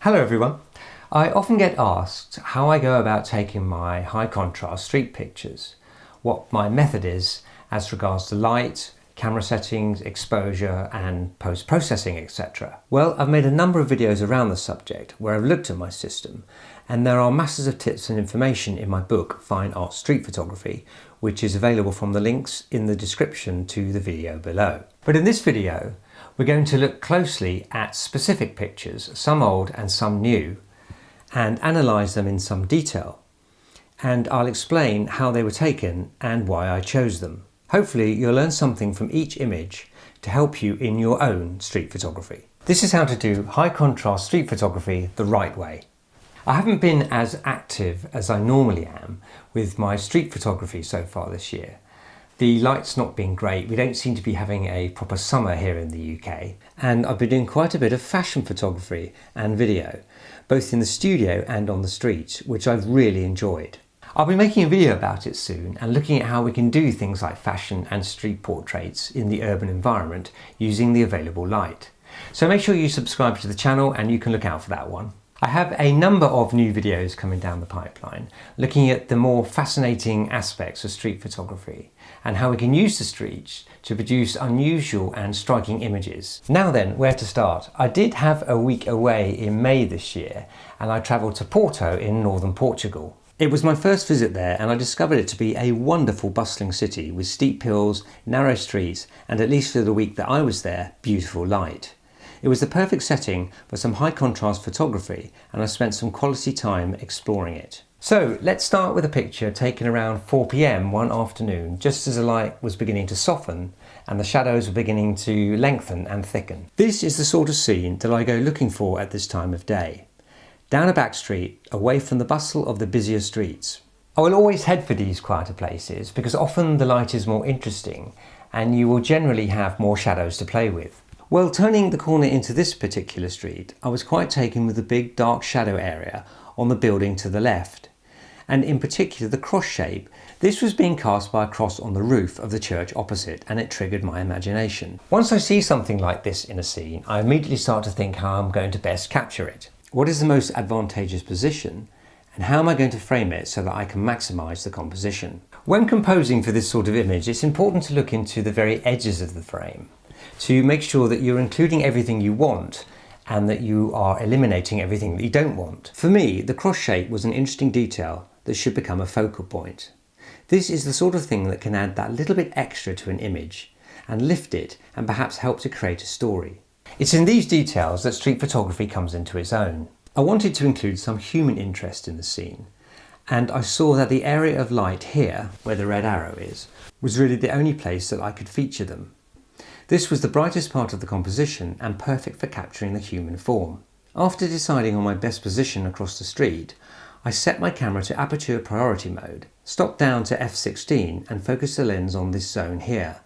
Hello everyone. I often get asked how I go about taking my high contrast street pictures, what my method is as regards to light, camera settings, exposure and post-processing, etc. Well, I've made a number of videos around the subject where I've looked at my system, and there are masses of tips and information in my book Fine Art Street Photography, which is available from the links in the description to the video below. But in this video we're going to look closely at specific pictures, some old and some new, and analyse them in some detail. And I'll explain how they were taken and why I chose them. Hopefully you'll learn something from each image to help you in your own street photography. This is how to do high contrast street photography the right way. I haven't been as active as I normally am with my street photography so far this year. The light's not been great, we don't seem to be having a proper summer here in the UK, and I've been doing quite a bit of fashion photography and video, both in the studio and on the street, which I've really enjoyed. I'll be making a video about it soon and looking at how we can do things like fashion and street portraits in the urban environment using the available light. So make sure you subscribe to the channel and you can look out for that one. I have a number of new videos coming down the pipeline looking at the more fascinating aspects of street photography and how we can use the streets to produce unusual and striking images. Now then, where to start? I did have a week away in May this year and I travelled to Porto in northern Portugal. It was my first visit there and I discovered it to be a wonderful bustling city with steep hills, narrow streets and, at least for the week that I was there, beautiful light. It was the perfect setting for some high contrast photography and I spent some quality time exploring it. So let's start with a picture taken around 4 p.m. one afternoon, just as the light was beginning to soften and the shadows were beginning to lengthen and thicken. This is the sort of scene that I go looking for at this time of day. Down a back street, away from the bustle of the busier streets. I will always head for these quieter places because often the light is more interesting and you will generally have more shadows to play with. Well, turning the corner into this particular street, I was quite taken with the big dark shadow area on the building to the left, and in particular the cross shape. This was being cast by a cross on the roof of the church opposite, and it triggered my imagination. Once I see something like this in a scene, I immediately start to think how I'm going to best capture it. What is the most advantageous position, and how am I going to frame it so that I can maximise the composition? When composing for this sort of image, it's important to look into the very edges of the frame to make sure that you're including everything you want and that you are eliminating everything that you don't want. For me, the cross shape was an interesting detail that should become a focal point. This is the sort of thing that can add that little bit extra to an image and lift it and perhaps help to create a story. It's in these details that street photography comes into its own. I wanted to include some human interest in the scene, and I saw that the area of light here, where the red arrow is, was really the only place that I could feature them. This was the brightest part of the composition and perfect for capturing the human form. After deciding on my best position across the street, I set my camera to aperture priority mode, stopped down to f16 and focused the lens on this zone here,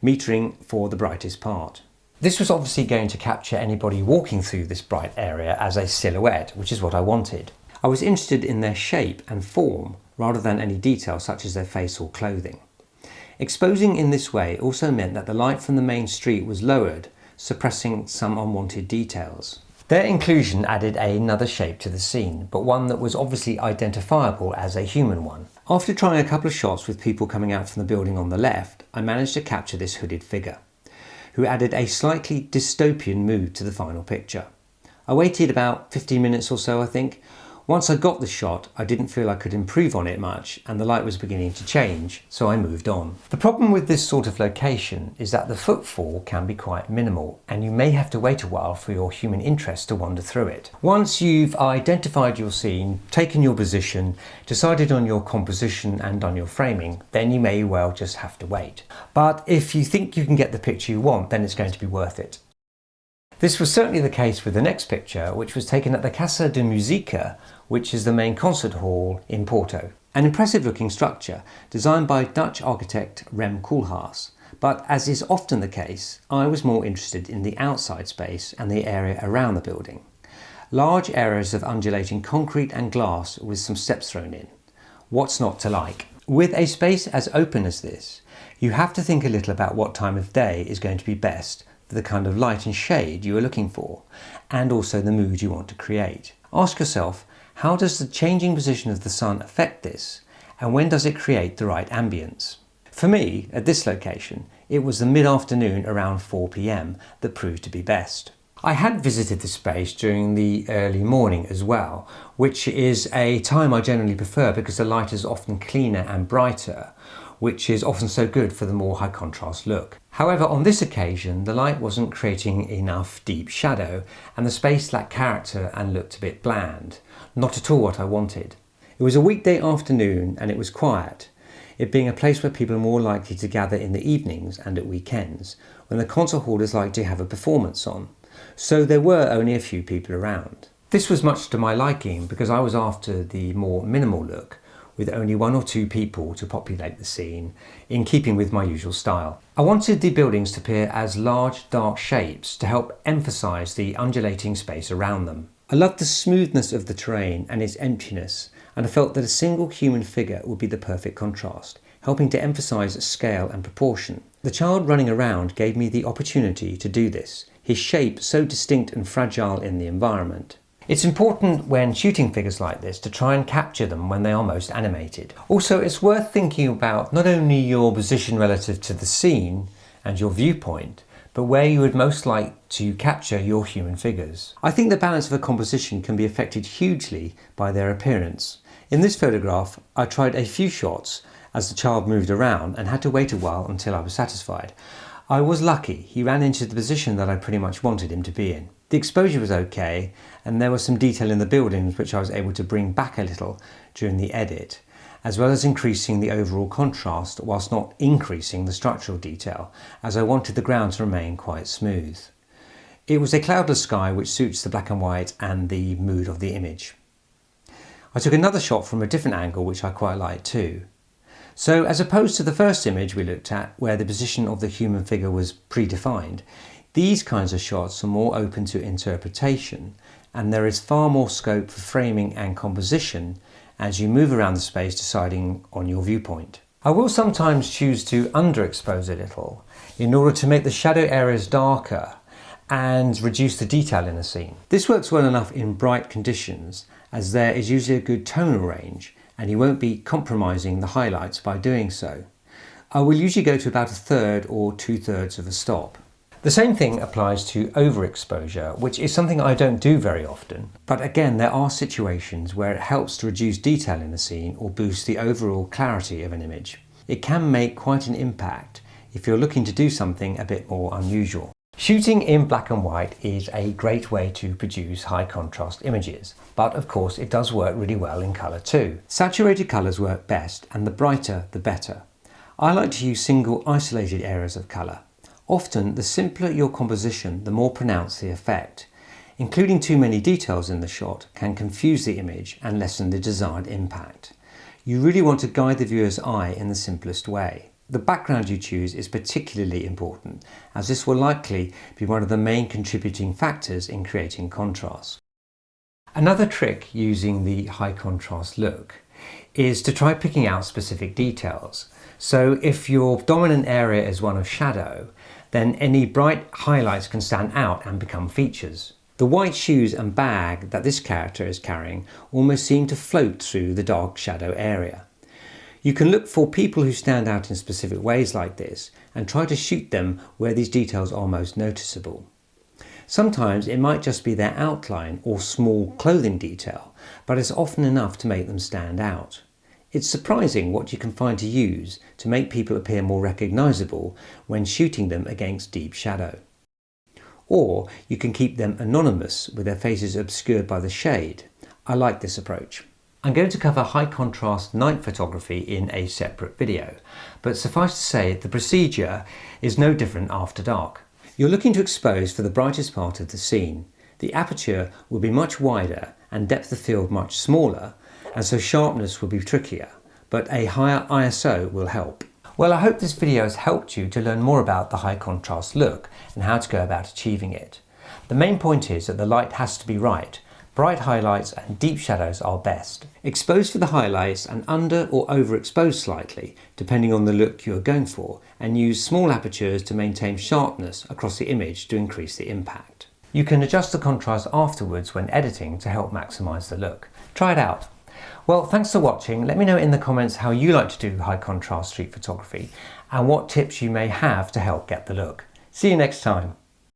metering for the brightest part. This was obviously going to capture anybody walking through this bright area as a silhouette, which is what I wanted. I was interested in their shape and form rather than any detail such as their face or clothing. Exposing in this way also meant that the light from the main street was lowered, suppressing some unwanted details. Their inclusion added another shape to the scene, but one that was obviously identifiable as a human one. After trying a couple of shots with people coming out from the building on the left, I managed to capture this hooded figure, who added a slightly dystopian mood to the final picture. I waited about 15 minutes or so, I think. Once I got the shot, I didn't feel I could improve on it much and the light was beginning to change, so I moved on. The problem with this sort of location is that the footfall can be quite minimal and you may have to wait a while for your human interest to wander through it. Once you've identified your scene, taken your position, decided on your composition and on your framing, then you may well just have to wait. But if you think you can get the picture you want, then it's going to be worth it. This was certainly the case with the next picture, which was taken at the Casa de Música, which is the main concert hall in Porto. An impressive looking structure designed by Dutch architect Rem Koolhaas, but as is often the case, I was more interested in the outside space and the area around the building. Large areas of undulating concrete and glass with some steps thrown in. What's not to like? With a space as open as this, you have to think a little about what time of day is going to be best for the kind of light and shade you are looking for, and also the mood you want to create. Ask yourself, how does the changing position of the sun affect this, and when does it create the right ambience? For me, at this location, it was the mid-afternoon around 4 p.m. that proved to be best. I had visited the space during the early morning as well, which is a time I generally prefer because the light is often cleaner and brighter, which is often so good for the more high contrast look. However, on this occasion, the light wasn't creating enough deep shadow and the space lacked character and looked a bit bland. Not at all what I wanted. It was a weekday afternoon and it was quiet, it being a place where people are more likely to gather in the evenings and at weekends, when the concert hall is likely to have a performance on. So there were only a few people around. This was much to my liking because I was after the more minimal look, with only 1 or 2 people to populate the scene, in keeping with my usual style. I wanted the buildings to appear as large, dark shapes to help emphasise the undulating space around them. I loved the smoothness of the terrain and its emptiness, and I felt that a single human figure would be the perfect contrast, helping to emphasise scale and proportion. The child running around gave me the opportunity to do this, his shape so distinct and fragile in the environment. It's important when shooting figures like this to try and capture them when they are most animated. Also, it's worth thinking about not only your position relative to the scene and your viewpoint, but where you would most like to capture your human figures. I think the balance of a composition can be affected hugely by their appearance. In this photograph, I tried a few shots as the child moved around and had to wait a while until I was satisfied. I was lucky, he ran into the position that I pretty much wanted him to be in. The exposure was okay, and there was some detail in the buildings which I was able to bring back a little during the edit, as well as increasing the overall contrast whilst not increasing the structural detail, as I wanted the ground to remain quite smooth. It was a cloudless sky which suits the black and white and the mood of the image. I took another shot from a different angle which I quite liked too. So as opposed to the first image we looked at, where the position of the human figure was predefined, these kinds of shots are more open to interpretation, and there is far more scope for framing and composition as you move around the space deciding on your viewpoint. I will sometimes choose to underexpose a little in order to make the shadow areas darker and reduce the detail in a scene. This works well enough in bright conditions, as there is usually a good tonal range and you won't be compromising the highlights by doing so. I will usually go to about 1/3 or 2/3 of a stop. The same thing applies to overexposure, which is something I don't do very often, but again there are situations where it helps to reduce detail in a scene or boost the overall clarity of an image. It can make quite an impact if you're looking to do something a bit more unusual. Shooting in black and white is a great way to produce high contrast images, but of course it does work really well in colour too. Saturated colours work best, and the brighter the better. I like to use single isolated areas of colour. Often, the simpler your composition, the more pronounced the effect. Including too many details in the shot can confuse the image and lessen the desired impact. You really want to guide the viewer's eye in the simplest way. The background you choose is particularly important, as this will likely be one of the main contributing factors in creating contrast. Another trick using the high contrast look is to try picking out specific details. So if your dominant area is one of shadow, then any bright highlights can stand out and become features. The white shoes and bag that this character is carrying almost seem to float through the dark shadow area. You can look for people who stand out in specific ways like this and try to shoot them where these details are most noticeable. Sometimes it might just be their outline or small clothing detail, but it's often enough to make them stand out. It's surprising what you can find to use to make people appear more recognisable when shooting them against deep shadow. Or you can keep them anonymous with their faces obscured by the shade. I like this approach. I'm going to cover high contrast night photography in a separate video, but suffice to say the procedure is no different after dark. You're looking to expose for the brightest part of the scene. The aperture will be much wider and depth of field much smaller, and so sharpness will be trickier, but a higher ISO will help. Well, I hope this video has helped you to learn more about the high contrast look and how to go about achieving it. The main point is that the light has to be right, Bright highlights and deep shadows are best. Expose for the highlights and under or overexpose slightly, depending on the look you are going for, and use small apertures to maintain sharpness across the image to increase the impact. You can adjust the contrast afterwards when editing to help maximise the look. Try it out. Well, thanks for watching. Let me know in the comments how you like to do high contrast street photography and what tips you may have to help get the look. See you next time.